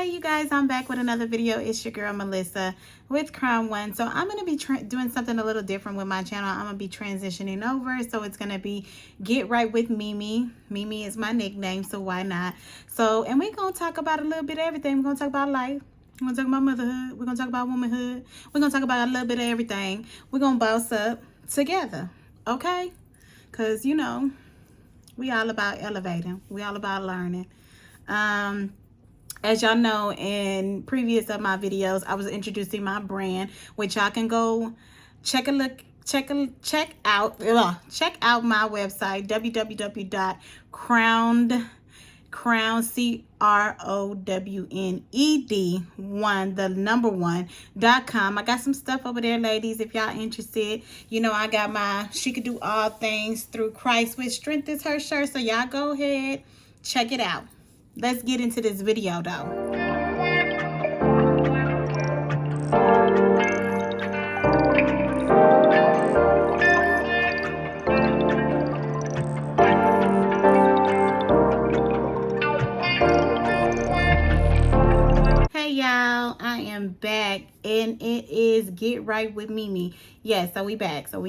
Hey you guys, I'm back with another video. It's your girl Melissa with Crown One. So I'm going to be doing something a little different with my channel. I'm going to be transitioning over. So it's going to be Get Right with Mimi. Mimi is my nickname, so why not? So, and we're going to talk about a little bit of everything. We're going to talk about life. We're going to talk about motherhood. We're going to talk about womanhood. We're going to talk about a little bit of everything. We're going to boss up together, okay? Because, you know, we all about elevating. We all about learning. As y'all know, in previous of my videos, I was introducing my brand, which y'all can go check out my website, crowned1.com. I got some stuff over there, ladies, if y'all interested. You know, I got my She Could Do All Things Through Christ with Strength is her shirt, so y'all go ahead, check it out. Let's get into this video though. Hey y'all, I am back and it is Get Right with Mimi. Yes, so we back. So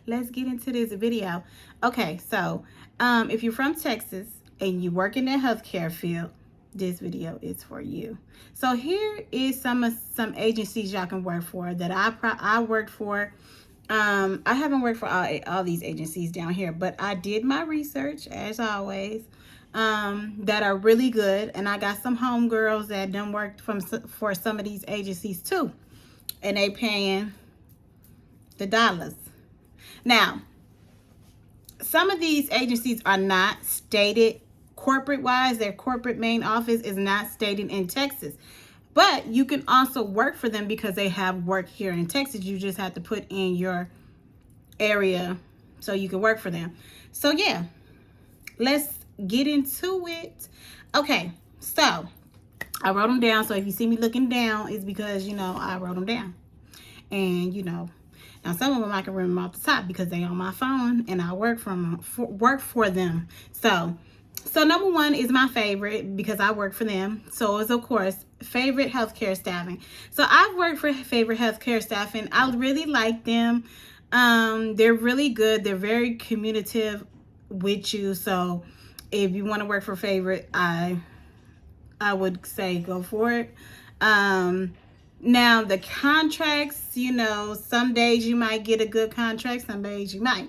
let's get into this video. Okay, so if you're from Texas and you work in the healthcare field, this video is for you. So here is some agencies y'all can work for that I worked for. I haven't worked for all these agencies down here, but I did my research as always, that are really good, and I got some homegirls that done worked for some of these agencies too, and they paying the dollars. Now, some of these agencies are not stated corporate wise. Their corporate main office is not stated in Texas, but you can also work for them because they have work here in Texas. You just have to put in your area so you can work for them. So yeah, let's get into it. Okay, so I wrote them down. So if you see me looking down, it's because, you know, I wrote them down. And, you know, now some of them I can remember off the top because they on my phone and I work for them. So number one is my favorite because I work for them. So it's, of course, Favorite Healthcare Staffing. So I've worked for Favorite Healthcare Staffing. I really like them. They're really good. They're very communicative with you. So if you want to work for Favorite, I would say go for it. Now the contracts, you know, some days you might get a good contract, some days you might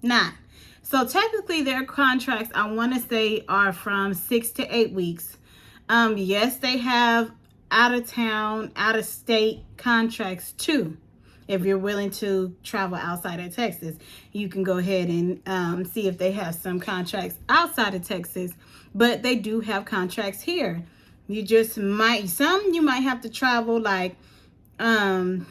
not. So technically their contracts, I want to say, are from 6 to 8 weeks. Yes, they have out of town, out of state contracts too. If you're willing to travel outside of Texas, you can go ahead and see if they have some contracts outside of Texas, but they do have contracts here. You just might, you might have to travel like an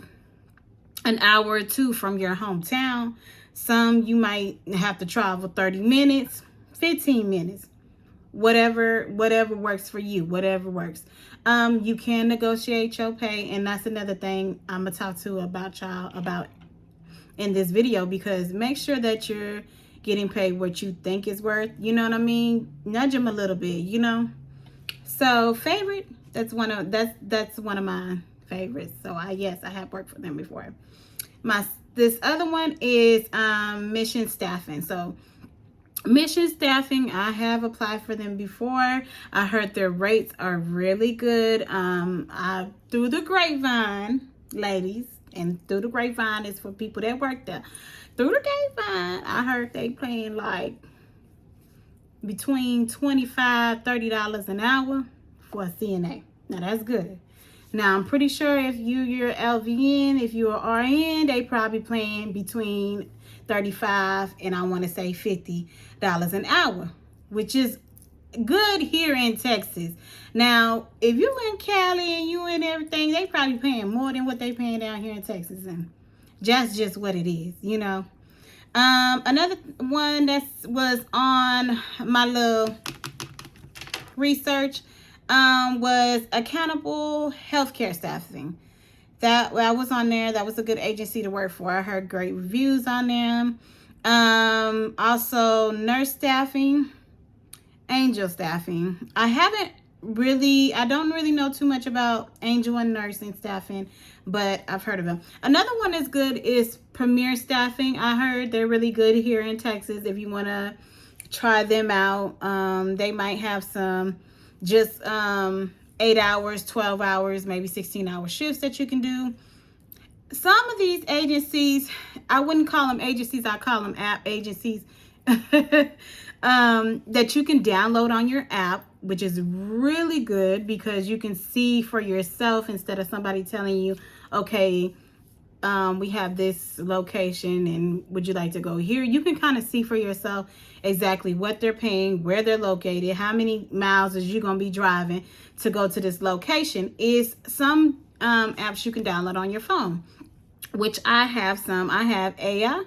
hour or two from your hometown. Some you might have to travel 30 minutes, 15 minutes, whatever works for you, whatever works. You can negotiate your pay, and that's another thing I'm gonna talk to y'all about in this video, because make sure that you're getting paid what you think is worth. You know what I mean? Nudge them a little bit, you know. So Favorite, that's one of my favorites. So I have worked for them before. This other one is Mission Staffing. So Mission Staffing, I have applied for them before. I heard their rates are really good. Through the grapevine, ladies, and through the grapevine is for people that work there. Through the grapevine, I heard they paying like between $25, $30 an hour for a CNA. Now that's good. Now I'm pretty sure if you're LVN, if you're RN, they probably paying between $35 and I want to say $50 an hour, which is good here in Texas. Now, if you in Cali and you in everything, they probably paying more than what they paying down here in Texas, and just what it is, you know. Another one that was on my little research was Accountable Healthcare Staffing. That was on there. That was a good agency to work for. I heard great reviews on them. Also Nurse Staffing, Angel Staffing. I haven't I don't really know too much about Angel and Nursing Staffing, but I've heard of them. Another one that's good is Premier Staffing. I heard they're really good here in Texas. If you want to try them out, they might have some just 8 hours, 12 hours, maybe 16-hour shifts that you can do. Some of these agencies, I wouldn't call them agencies, I call them app agencies, that you can download on your app, which is really good because you can see for yourself instead of somebody telling you, okay, we have this location and would you like to go here? You can kind of see for yourself exactly what they're paying, where they're located, how many miles is you going to be driving to go to this location. Is some apps you can download on your phone, which I have some. I have Aya,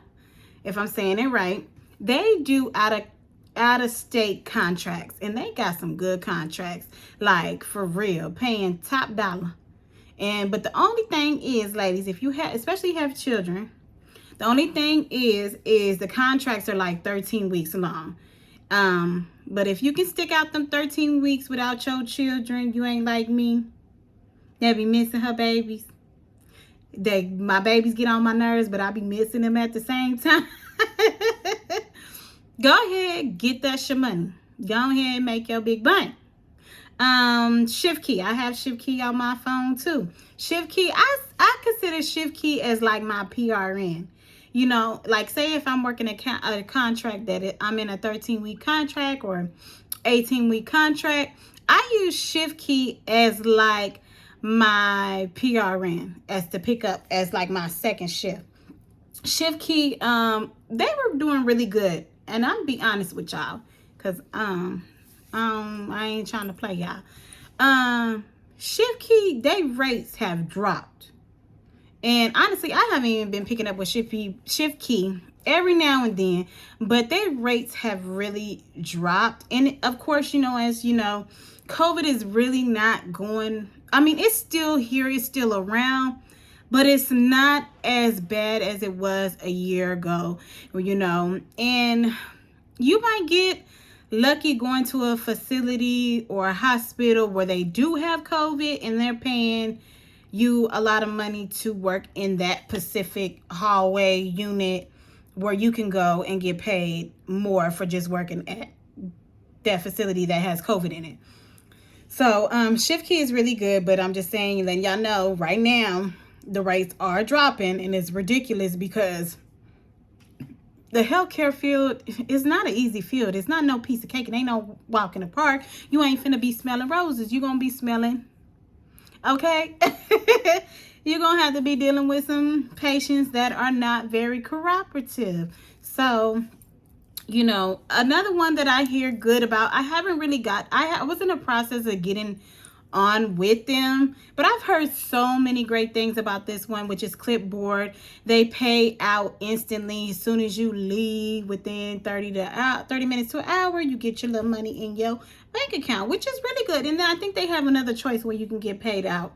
if I'm saying it right. They do out of state contracts, and they got some good contracts, like for real, paying top dollar. But the only thing is, ladies, if you have, especially have children, the only thing is the contracts are like 13 weeks long. But if you can stick out them 13 weeks without your children, you ain't like me. They'll be missing her babies. My babies get on my nerves, but I be missing them at the same time. Go ahead, get that your money. Go ahead and make your big money. Shift Key. I have Shift Key on my phone too. Shift Key, I consider Shift Key as like my PRN. You know, like say if I'm working a contract that I'm in a 13-week contract or 18-week contract, I use Shift Key as like my PRN, as to pick up as like my second shift. Shift Key, they were doing really good, and I'm be honest with y'all, cause I ain't trying to play y'all. Shift Key, they rates have dropped, and honestly, I haven't even been picking up with Shift Key every now and then, but their rates have really dropped. And of course, you know, as you know, COVID is really not going. I mean, it's still here, it's still around, but it's not as bad as it was a year ago, you know. And you might get lucky going to a facility or a hospital where they do have COVID and they're paying you a lot of money to work in that specific hallway unit where you can go and get paid more for just working at that facility that has COVID in it. So Shift Key is really good, but I'm just saying, letting y'all know right now the rates are dropping, and it's ridiculous because the healthcare field is not an easy field. It's not no piece of cake. It ain't no walk in the park. You ain't finna be smelling roses. You're gonna be smelling, okay? You're gonna have to be dealing with some patients that are not very cooperative. So, you know, another one that I hear good about, I haven't really got, I was in the process of getting on with them, but I've heard so many great things about this one, which is Clipboard. They pay out instantly as soon as you leave. Within 30 minutes to an hour, you get your little money in your bank account, which is really good. And then I think they have another choice where you can get paid out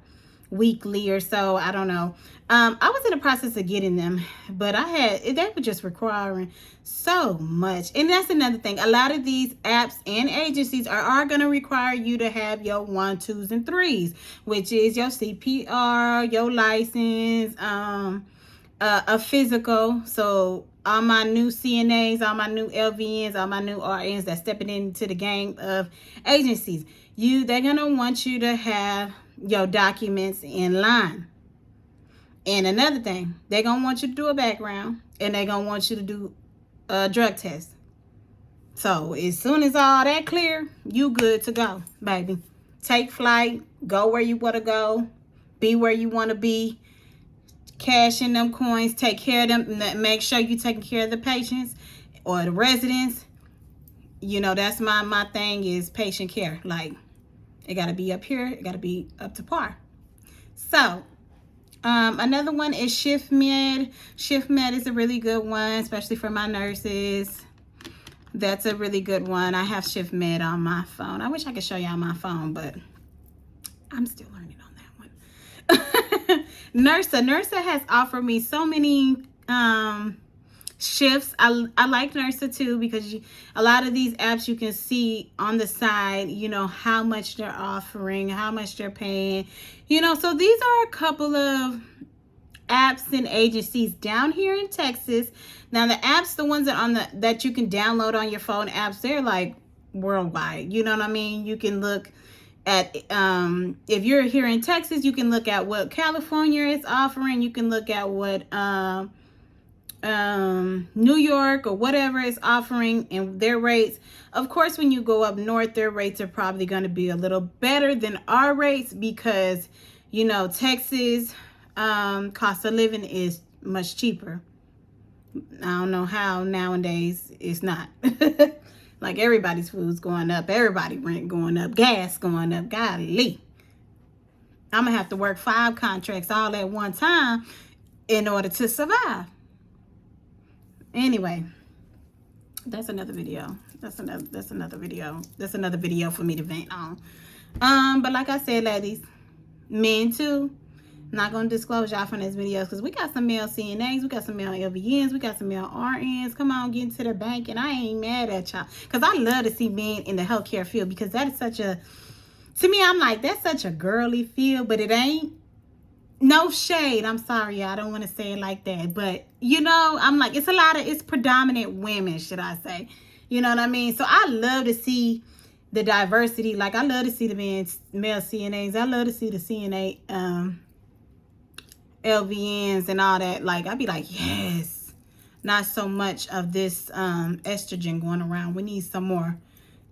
weekly or so. I don't know. I was in the process of getting them, but they were just requiring so much. And that's another thing. A lot of these apps and agencies are going to require you to have your 1, 2s, and 3s, which is your CPR, your license, a physical. So all my new CNAs, all my new LVNs, all my new RNs that's stepping into the gang of agencies, they're going to want you to have your documents in line. And another thing, they're going to want you to do a background, and they're going to want you to do a drug test. So as soon as all that clear, you good to go, baby. Take flight, go where you want to go, be where you want to be, cash in them coins, take care of them, make sure you taking care of the patients or the residents. You know, that's my thing is patient care. Like, it got to be up here. It got to be up to par. So, another one is Shift Med. Shift Med is a really good one, especially for my nurses. That's a really good one. I have Shift Med on my phone. I wish I could show y'all my phone, but I'm still learning on that one. Nursa has offered me so many shifts. I like Nursa too, because a lot of these apps you can see on the side, you know, how much they're offering, how much they're paying, you know. So these are a couple of apps and agencies down here in Texas. Now the apps, the ones that you can download on your phone apps, they're like worldwide. You know what I mean? You can look at if you're here in Texas, you can look at what California is offering. You can look at what New York or whatever is offering and their rates. Of course, when you go up north, their rates are probably going to be a little better than our rates, because, you know, Texas cost of living is much cheaper. I don't know how nowadays it's not. Like, everybody's food's going up, everybody rent going up, gas going up. Golly, I'm gonna have to work 5 contracts all at one time in order to survive. Anyway, that's another video. That's another video. That's another video for me to vent on. But like I said, ladies, men too. I'm not gonna disclose y'all from this video, because we got some male CNAs, we got some male LVNs, we got some male RNs. Come on, get into the bank, and I ain't mad at y'all, because I love to see men in the healthcare field, because that is such a, to me, I'm like, that's such a girly field, but it ain't. No shade. I'm sorry, I don't want to say it like that. But, you know, I'm like, it's predominant women, should I say. You know what I mean? So I love to see the diversity. Like, I love to see the male CNAs. I love to see the CNA LVNs and all that. Like, I'd be like, yes. Not so much of this estrogen going around. We need some more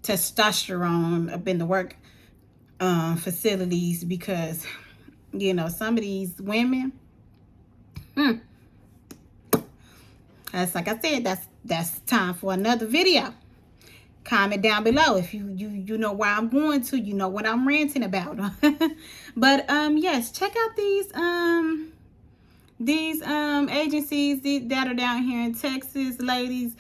testosterone up in the work facilities, because, you know, some of these women, that's, like I said, that's time for another video. Comment down below if you know where I'm going to, you know what I'm ranting about. But yes, check out these agencies that are down here in Texas, ladies.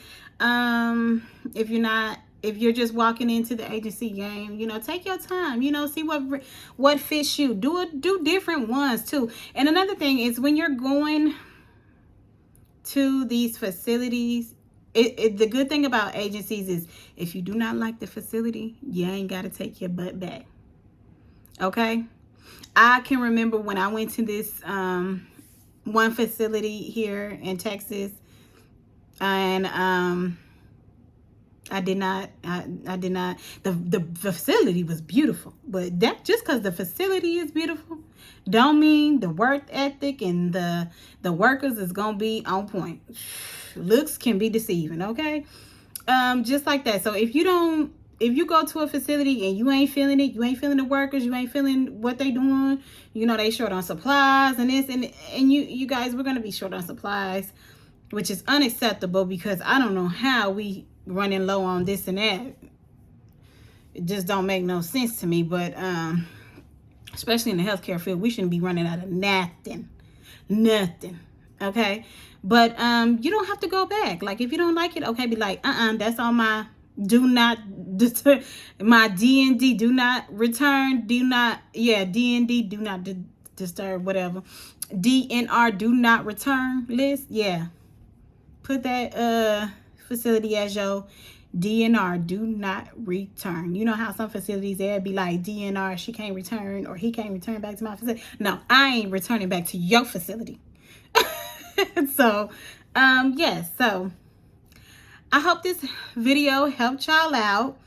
If you're just walking into the agency game, you know, take your time, you know, see what fits you. Do different ones too. And another thing is, when you're going to these facilities, the good thing about agencies is, if you do not like the facility, you ain't got to take your butt back. Okay? I can remember when I went to this one facility here in Texas, and I did not, the facility was beautiful, but that, just because the facility is beautiful don't mean the work ethic and the workers is gonna be on point. Looks can be deceiving, okay? Just like that. So if you go to a facility and you ain't feeling it, you ain't feeling the workers, you ain't feeling what they doing, you know, they short on supplies and this, and you guys, we're gonna be short on supplies, which is unacceptable, because I don't know how we running low on this and that. It just don't make no sense to me. But especially in the healthcare field, we shouldn't be running out of nothing. Okay? But you don't have to go back. Like, if you don't like it, okay, be like, that's on my do not disturb, my DND, do not return, DND, do not disturb, whatever, DNR, do not return list. Yeah, put that facility as your DNR, do not return. You know how some facilities, they'd be like, DNR, she can't return, or he can't return back to my facility. No, I ain't returning back to your facility. So yes, so I hope this video helped y'all out.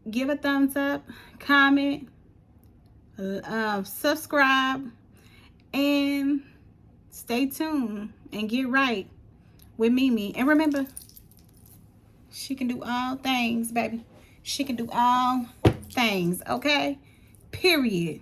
Give a thumbs up, comment, subscribe, and stay tuned and get right with Mimi. And remember, she can do all things, baby. She can do all things, okay? Period.